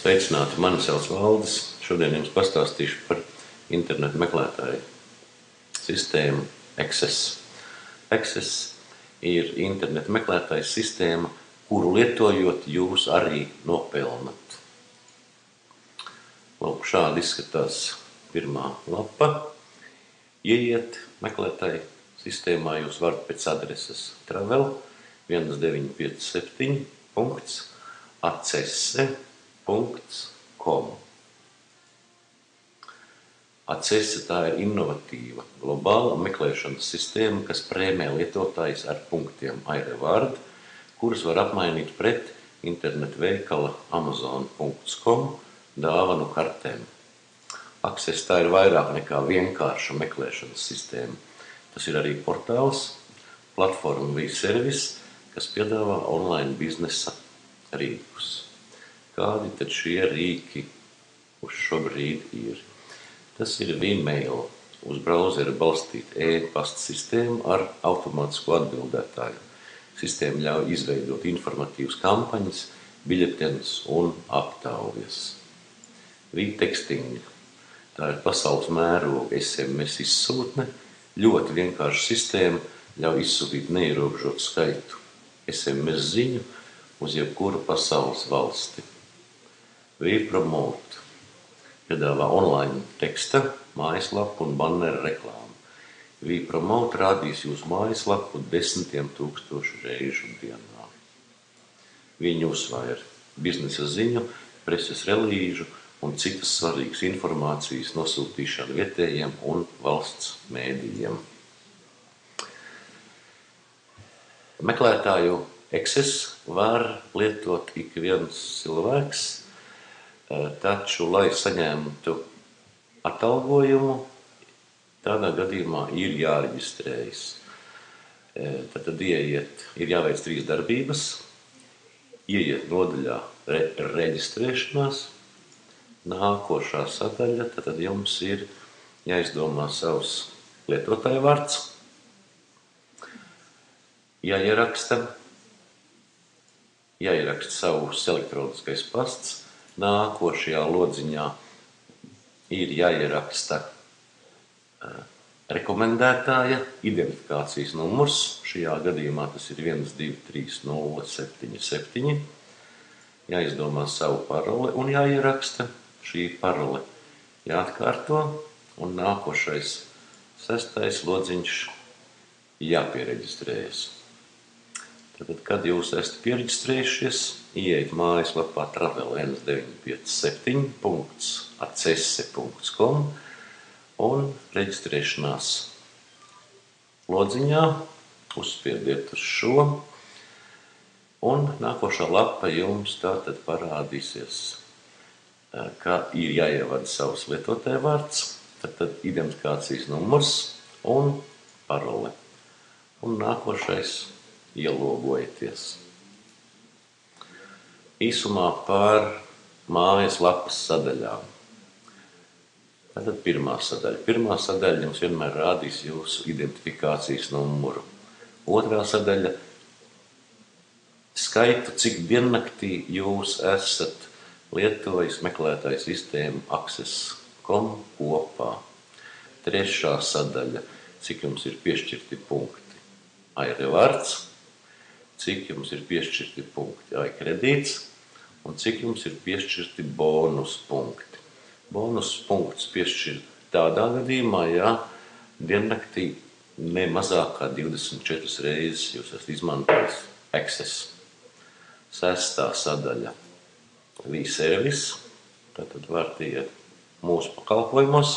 Sveicināti, mani sauc Valdis. Šodien jums pastāstīšu par internetu meklētāju sistēmu Access. Access ir internetu meklētāju sistēma, kuru lietojot jūs arī nopelnat. Lūk, šādi izskatās pirmā lapa. Ieiet meklētāju sistēmā, jūs varat pēc adreses travel 1957.accesse.com. Accesse tā ir inovatīva, globāla meklēšanas sistēma, kas prēmē lietotājus ar punktiem iReward, kurus var apmainīt pret internetu veikala amazon.com dāvanu kartēm. Access tā ir vairāk nekā vienkārša meklēšanas sistēma. Tas ir arī portāls, platforma vai servis, kas piedāvā online biznesa rīkus. Kādi tad šie rīki uz šobrīd ir? Tas ir Vmail, uz brauzera balstīta e-pasta sistēma ar automātisku atbildētāju. Sistēma ļauj izveidot informatīvas kampaņas, biļetenus un aptaujas. Vtexting, tā ir pasaules mēroga SMS izsūtne, ļoti vienkārša sistēma, ļauj izsūtīt neierobežotu skaitu SMS ziņu uz jebkuru pasaules valsti. Vpromote piedāvā online teksta, mājaslapu un banneru reklāmu. Vpromote rādīs jūsu mājaslapu 10 000 reižu dienā. Viņi uzsver biznesa ziņu, preses relīžu un citas svarīgas informācijas nosūtīšanu vietējiem un valsts mēdījiem. Meklētāju Access var lietot ik viens cilvēks, taču, lai saņemtu atalgojumu, tādā gadījumā ir jāreģistrējas. Tad ir jāveic 3 darbības, ieiet nodaļā reģistrēšanās, nākošā sadaļa, tad jums ir jāizdomā savs lietotāja vārds, jāieraksta savs elektroniskais pasts, nākošajā lodziņā ir jāieraksta rekomendētāja identifikācijas numurs, šajā gadījumā tas ir 123077, jāizdomā savu paroli un jāieraksta šī parole, jāatkārto un nākošais 6. lodziņš jāpiereģistrējas. Tad, kad jūs esat piereģistrējušies, ieiet mājaslapā travel 1957.accesse.com un reģistrēšanās lodziņā uzspiediet uz šo, un nākošā lapa jums tātad parādīsies, ka ir jāievada savs lietotāja vārds, tad identifikācijas numurs un parole. Un nākošais ielogojieties. Īsumā par mājaslapas sadaļām. Tātad pirmā sadaļa. Pirmā sadaļa jums vienmēr rādīs jūsu identifikācijas numuru. Otrā sadaļa skaitu, cik diennaktī jūs esat lietojis meklētāju sistēmu Access.com kopā. Trešā sadaļa, cik jums ir piešķirti punkti iRewards, cik jums ir piešķirti punkti iKredīts un cik jums ir piešķirti bonus punkti. Bonus punktus piešķir tādā gadījumā, ja diennaktī ne mazāk kā 24 reizes jūs esat izmantojis Access. 6. sadaļa vService, tātad varat iet mūsu pakalpojumos,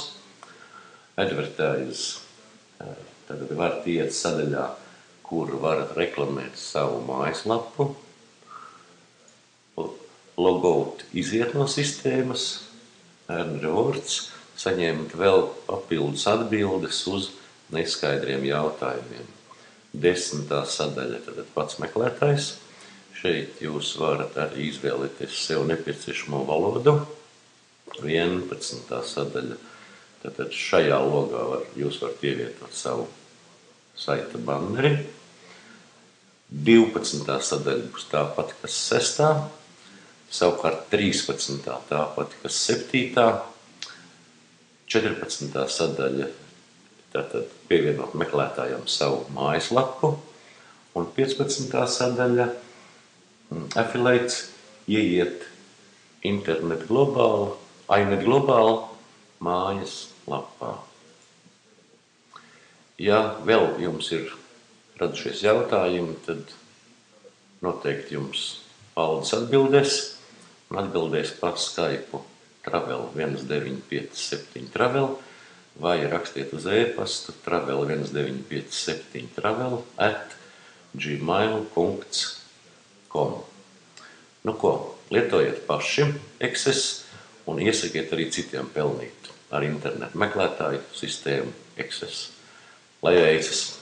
advertise, tātad varat iet sadaļā, kur varat reklamēt savu mājaslapu, logout iziet no sistēmas, earn rewards, saņemt vēl papildus atbildes uz neskaidriem jautājumiem. 10. sadaļa, tātad pats meklētājs. Šeit jūs varat arī izvēlēties sev nepieciešamo valodu. 11. sadaļa, tātad šajā logā jūs varat ievietot savu saita banneri. 12. sadaļa būs tāpat, kas 6. savukārt 13. tā pati, kas 7. 14. sadaļa tātad pievienot meklētājam savu mājaslapu, un 15. sadaļa affiliates ieiet internet globāli, iNet globāli mājas lapā. Ja vēl jums ir radušies jautājumi, tad noteikti jums Valdis atbildēs, un atbildēs pa Skype travel 1957 travel, vai rakstiet uz e-pastu travel1957travel@gmail.com. Nu ko, lietojiet paši Access un iesakiet arī citiem pelnīt ar internetu meklētāju sistēmu Access. Lai veicas!